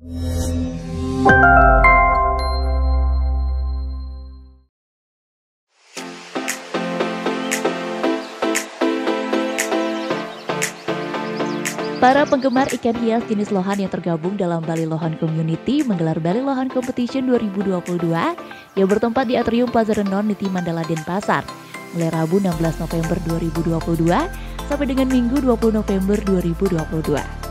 Para penggemar ikan hias jenis lohan yang tergabung dalam Bali Lohan Community menggelar Bali Lohan Competition 2022 yang bertempat di Atrium Plaza Renon Niti Mandala Denpasar mulai Rabu 16 November 2022 sampai dengan Minggu 20 November 2022.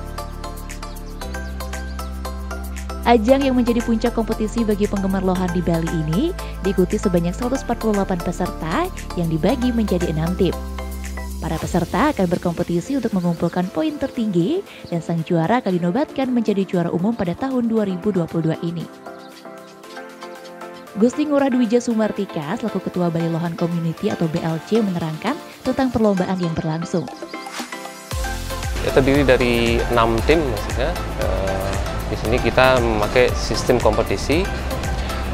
Ajang yang menjadi puncak kompetisi bagi penggemar lohan di Bali ini diikuti sebanyak 148 peserta yang dibagi menjadi 6 tim. Para peserta akan berkompetisi untuk mengumpulkan poin tertinggi dan sang juara akan dinobatkan menjadi juara umum pada tahun 2022 ini. Gusti Ngurah Dwija Sumartika selaku Ketua Bali Lohan Community atau BLC menerangkan tentang perlombaan yang berlangsung. Ya, terdiri dari 6 tim maksudnya. Di sini kita memakai sistem kompetisi.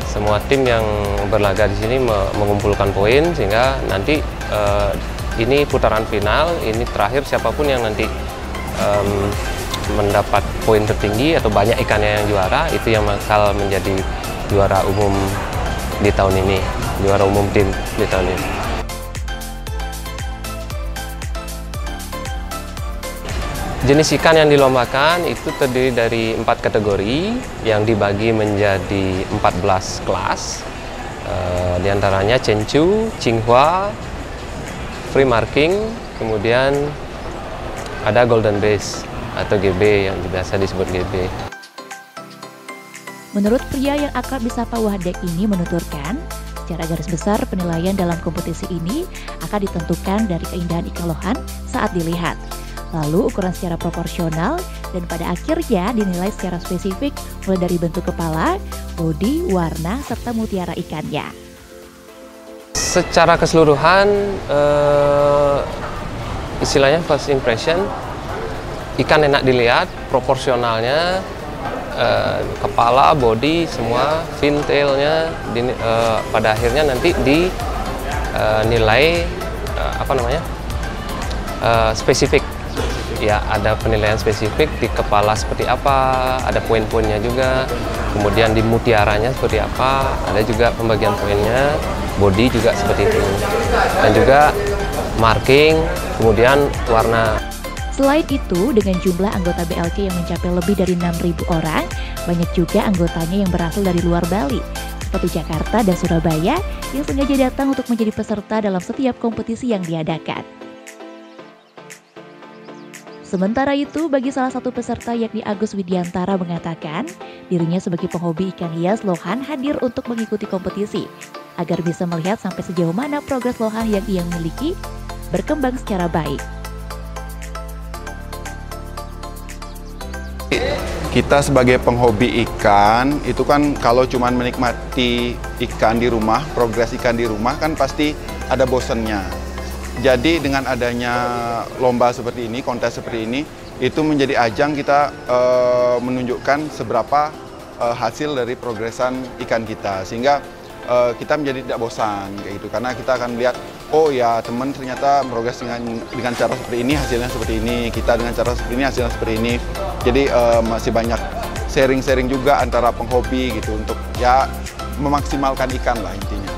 Semua tim yang berlaga di sini mengumpulkan poin sehingga nanti ini putaran final, ini terakhir siapapun yang nanti mendapat poin tertinggi atau banyak ikannya yang juara, itu yang bakal menjadi juara umum di tahun ini, juara umum tim di tahun ini. Jenis ikan yang dilombakan itu terdiri dari 4 kategori yang dibagi menjadi 14 kelas, di antaranya Chenchu, Qinghua, Free Marking, kemudian ada Golden Bass atau GB yang biasa disebut GB. Menurut pria yang akrab disapa Wahdek ini menuturkan, secara garis besar penilaian dalam kompetisi ini akan ditentukan dari keindahan ikan lohan saat dilihat, lalu ukuran secara proporsional, dan pada akhirnya dinilai secara spesifik mulai dari bentuk kepala, bodi, warna, serta mutiara ikannya. Secara keseluruhan, istilahnya first impression, ikan enak dilihat, proporsionalnya, kepala, body, semua, fin tailnya, pada akhirnya nanti dinilai spesifik. Ya, ada penilaian spesifik di kepala seperti apa, ada poin-poinnya juga, kemudian di mutiaranya seperti apa, ada juga pembagian poinnya, body juga seperti itu, dan juga marking, kemudian warna. Selain itu, dengan jumlah anggota BLC yang mencapai lebih dari 6.000 orang, banyak juga anggotanya yang berasal dari luar Bali, seperti Jakarta dan Surabaya, yang sengaja datang untuk menjadi peserta dalam setiap kompetisi yang diadakan. Sementara itu, bagi salah satu peserta yakni Agus Widiantara mengatakan, dirinya sebagai penghobi ikan hias lohan hadir untuk mengikuti kompetisi, agar bisa melihat sampai sejauh mana progres lohan yang ia miliki berkembang secara baik. Kita sebagai penghobi ikan, itu kan kalau cuma menikmati ikan di rumah, progres ikan di rumah kan pasti ada bosennya. Jadi dengan adanya lomba seperti ini, kontes seperti ini, itu menjadi ajang kita menunjukkan seberapa hasil dari progresan ikan kita. Sehingga kita menjadi tidak bosan kayak gitu, karena kita akan lihat, oh ya teman ternyata progres dengan cara seperti ini, hasilnya seperti ini, kita dengan cara seperti ini, hasilnya seperti ini. Jadi masih banyak sharing-sharing juga antara penghobi gitu untuk ya memaksimalkan ikan lah intinya.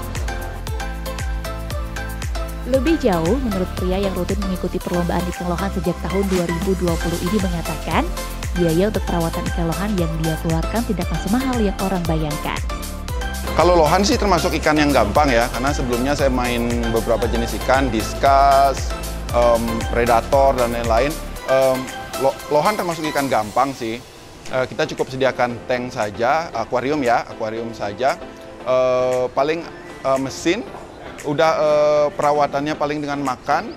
Lebih jauh, menurut pria yang rutin mengikuti perlombaan ikan lohan sejak tahun 2020 ini mengatakan, biaya untuk perawatan ikan lohan yang dia keluarkan tidaklah semahal yang orang bayangkan. Kalau lohan sih termasuk ikan yang gampang ya, karena sebelumnya saya main beberapa jenis ikan, diskus, predator, dan lain-lain. Lohan termasuk ikan gampang sih. Kita cukup sediakan tank saja, akuarium saja. Paling mesin, udah perawatannya paling dengan makan,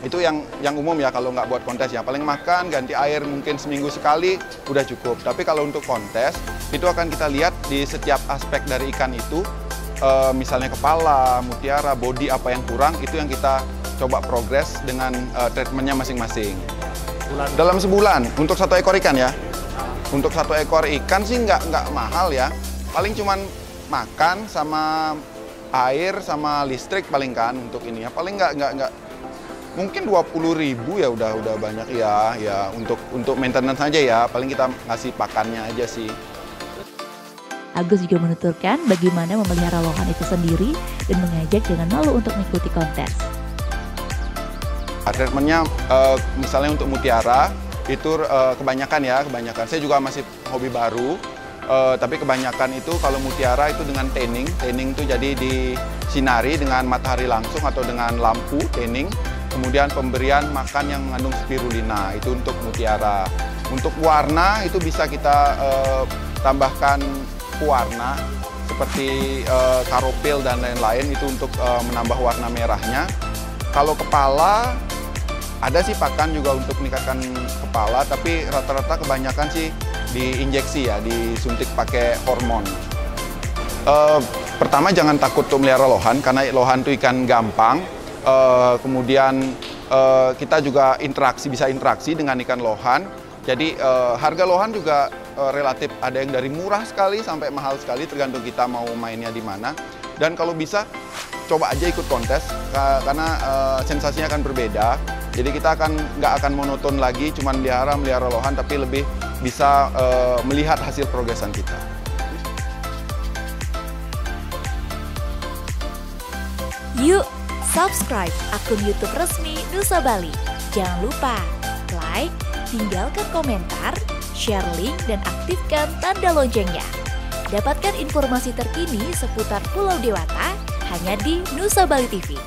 itu yang umum ya kalau nggak buat kontes ya. Paling makan, ganti air mungkin seminggu sekali, udah cukup. Tapi kalau untuk kontes, itu akan kita lihat di setiap aspek dari ikan itu, misalnya kepala, mutiara, body, apa yang kurang, itu yang kita coba progres dengan treatmentnya masing-masing. Dalam sebulan, untuk satu ekor ikan ya. Untuk satu ekor ikan sih nggak mahal ya. Paling cuman makan sama air sama listrik paling kan untuk ini ya. Paling nggak Mungkin 20.000 ya udah banyak ya untuk maintenance aja ya, paling kita ngasih pakannya aja sih. Agus juga menuturkan bagaimana memelihara lohan itu sendiri dan mengajak jangan malu untuk mengikuti kontes. Treatmentnya misalnya untuk mutiara itu kebanyakan. Saya juga masih hobi baru, tapi kebanyakan itu kalau mutiara itu dengan tanning. Tanning itu jadi disinari dengan matahari langsung atau dengan lampu tanning. Kemudian pemberian makan yang mengandung spirulina, itu untuk mutiara. Untuk warna itu bisa kita tambahkan pewarna seperti karopil dan lain-lain, itu untuk menambah warna merahnya. Kalau kepala, ada sih pakan juga untuk meningkatkan kepala, tapi rata-rata kebanyakan sih diinjeksi ya, disuntik pakai hormon. Pertama jangan takut untuk melihara lohan, karena lohan itu ikan gampang. Kemudian kita juga bisa interaksi dengan ikan lohan. Jadi harga lohan juga relatif, ada yang dari murah sekali sampai mahal sekali, tergantung kita mau mainnya di mana. Dan kalau bisa coba aja ikut kontes, karena sensasinya akan berbeda. Jadi kita nggak akan monoton lagi, cuma melihara lohan, tapi lebih bisa melihat hasil progresan kita. Yuk, subscribe akun YouTube resmi Nusa Bali. Jangan lupa like, tinggalkan komentar, share link, dan aktifkan tanda loncengnya. Dapatkan informasi terkini seputar Pulau Dewata hanya di Nusa Bali TV.